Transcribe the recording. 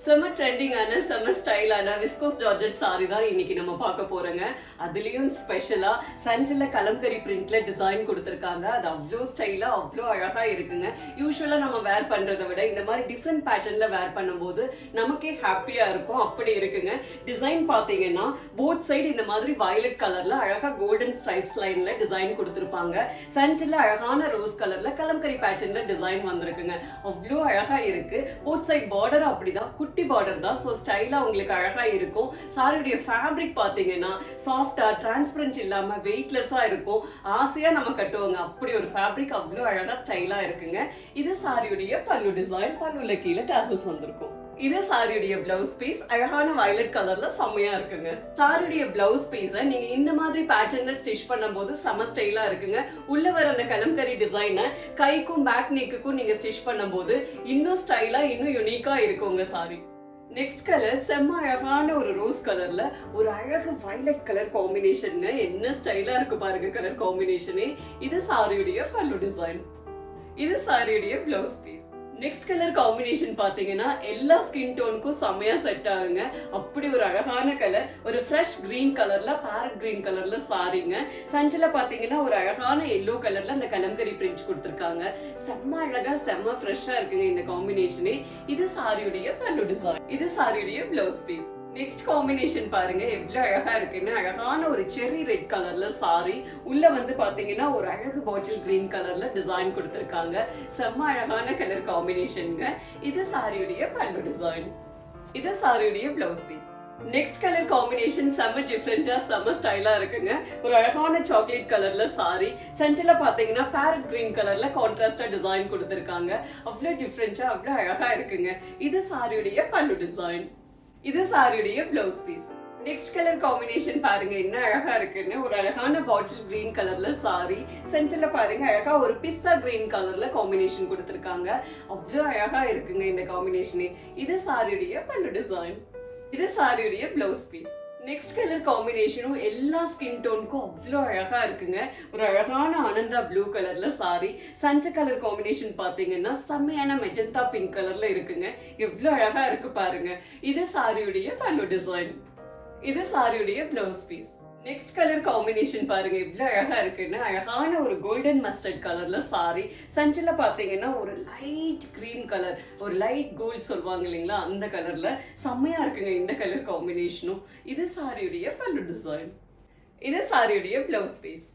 செம ட்ரெண்டிங்கான செம ஸ்டைலான விஸ்கோஸ் ஜார்ஜெட் சாரி தான் இன்னைக்கு நம்ம பார்க்க போறோங்க. அதுலயும் ஸ்பெஷலா சஞ்சில கலம்கரி பிரிண்ட்ல டிசைன் கொடுத்திருக்காங்க. அது அவ்வளோ ஸ்டைலா அவ்வளோ அழகா இருக்குங்க. யூஸ்வலா நம்ம வேர் பண்றதை விட இந்த மாதிரி டிஃப்ரெண்ட் பேட்டர்ன்ல வேர் பண்ணும்போது நமக்கே ஹாப்பியா இருக்கும். அப்படி இருக்குங்க. டிசைன் பாத்தீங்கன்னா போத் சைடு இந்த மாதிரி வயலட் கலர்ல அழகா கோல்டன் ஸ்ட்ரைப்ஸ் லைன்ல டிசைன் கொடுத்திருப்பாங்க. சஞ்சில அழகான ரோஸ் கலர்ல கலம்கரி பேட்டர்ன்ல டிசைன் வந்திருக்குங்க. அவ்வளோ அழகா இருக்கு. போத் சைட் பார்டர் அப்படிதான் குட்டி பார்டர் தான். சோ ஸ்டைலா உங்களுக்கு அழகா இருக்கும். சாரியுடைய ஃபேப்ரிக் பாத்தீங்கன்னா சாஃப்டா டிரான்ஸ்பரன்ட் இல்லாம வெயிட்லெஸ்ஸா இருக்கும். ஆசையா நம்ம கட்டுவாங்க. அப்படி ஒரு ஃபேப்ரிக் அவ்வளவு அழகா ஸ்டைலா இருக்குங்க. இது சாரியுடைய பல்லு டிசைன். பல்லுல கீழே டாசல்ஸ் வந்திருக்கும். இது சாரியுடைய பிளவுஸ் பீஸ். அழகான வயலட் கலர்ல செம்மையா இருக்குங்க. சாரியுடைய பிளவுஸ் பீஸ நீங்க இந்த மாதிரி பேட்டர்ன்ல ஸ்டிச் பண்ணும்போது செம ஸ்டைலா இருக்குங்க. உள்ள வர அந்த கலம்கரி டிசைனை கைக்கும் பேக் நெக்குக்கும் நீங்க ஸ்டிச் பண்ணும்போது இன்னும் ஸ்டைலா இன்னும் யூனிக்கா இருக்குங்க சாரி. நெக்ஸ்ட் கலர் செம்ம அழகான ஒரு ரோஸ் கலர்ல ஒரு அழகு வயலட் கலர் காம்பினேஷன். என்ன ஸ்டைலா இருக்கு பாருங்க கலர் காம்பினேஷனே. இது சாரியுடைய பல்லு டிசைன். இது சாரியுடைய blouse piece. Next colour combination பாத்தீங்கன்னா எல்லா ஸ்கின் டோனுக்கும் செம்மையா செட் ஆகுங்க. அப்படி ஒரு அழகான கலர். ஒரு ஃப்ரெஷ் கிரீன் கலர்ல பேரட் கிரீன் கலர்ல சாரிங்க. சஞ்சில பாத்தீங்கன்னா ஒரு அழகான எல்லோ கலர்ல அந்த கலம்கரி பிரிண்ட் கொடுத்திருக்காங்க. செம்ம அழகா செம்ம ஃப்ரெஷ்ஷா இருக்குங்க இந்த காம்பினேஷனே. இது சாரியுடைய பல்லு டிசைன். இது சாரியுடைய பிளவுஸ் பீஸ். நெக்ஸ்ட் காம்பினேஷன் பாருங்க எவ்வளவு அழகா இருக்குன்னு. அழகான ஒரு செர்ரி ரெட் கலர்ல சாரி. உள்ள வந்து பாத்தீங்கன்னா ஒரு அழகு பாட்டில் கிரீன் கலர்ல டிசைன் கொடுத்திருக்காங்க. செம்ம அழகான கலர் காம்பினேஷனுங்க. இது சாரியுடைய பல்லு டிசைன். இது சாரியுடைய blouse piece. Next colour combination செம்ம டிஃபரெண்டா செம்ம ஸ்டைலா இருக்குங்க. ஒரு அழகான சாக்லேட் கலர்ல சாரி. சஞ்சில பாத்தீங்கன்னா பேரட் கிரீன் கலர்ல கான்ட்ராஸ்டா டிசைன் கொடுத்திருக்காங்க. அவ்வளவு டிஃபரெண்டா அவ்வளவு அழகா இருக்குங்க. இது சாரியுடைய பல்லு டிசைன். இது சாரியுடைய blouse piece. Next colour combination பாருங்க என்ன அழகா இருக்குன்னு. ஒரு அழகான பாட்டில் கிரீன் கலர்ல சாரி. சென்டர்ல பாருங்க அழகா ஒரு பிஸ்தா கிரீன் கலர்ல காம்பினேஷன் கொடுத்திருக்காங்க. அவ்வளவு அழகா இருக்குங்க இந்த காம்பினேஷனே. இது சாரியுடைய பல்லு டிசைன். இது சாரியுடைய பிளவுஸ் பீஸ். நெக்ஸ்ட் கலர் காம்பினேஷனும் எல்லா ஸ்கின் டோனுக்கும் அவ்வளோ அழகா இருக்குங்க. ஒரு அழகான ஆனந்தா ப்ளூ கலர்ல சாரி. சஞ்ச கலர் காம்பினேஷன் பாத்தீங்கன்னா செம்மையான மெஜந்தா பிங்க் கலர்ல இருக்குங்க. எவ்வளவு அழகா இருக்கு பாருங்க. இது சாரியுடைய பல்லு டிசைன். இது சாரியுடைய blouse piece. Next colour combination பாருங்க எவ்வளவு அழகா இருக்குன்னு. அழகான ஒரு கோல்டன் மஸ்டர்ட் கலர்ல சாரி. சஞ்சில பாத்தீங்கன்னா ஒரு லைட் கிரீம் கலர், ஒரு லைட் கோல்ட் சொல்லுவாங்க இல்லைங்களா, அந்த கலர்ல செம்மையா இருக்குங்க இந்த கலர் காம்பினேஷனும். இது சாரியுடைய பல்லு டிசைன். இது சாரியுடைய பிளவுஸ் பீஸ்.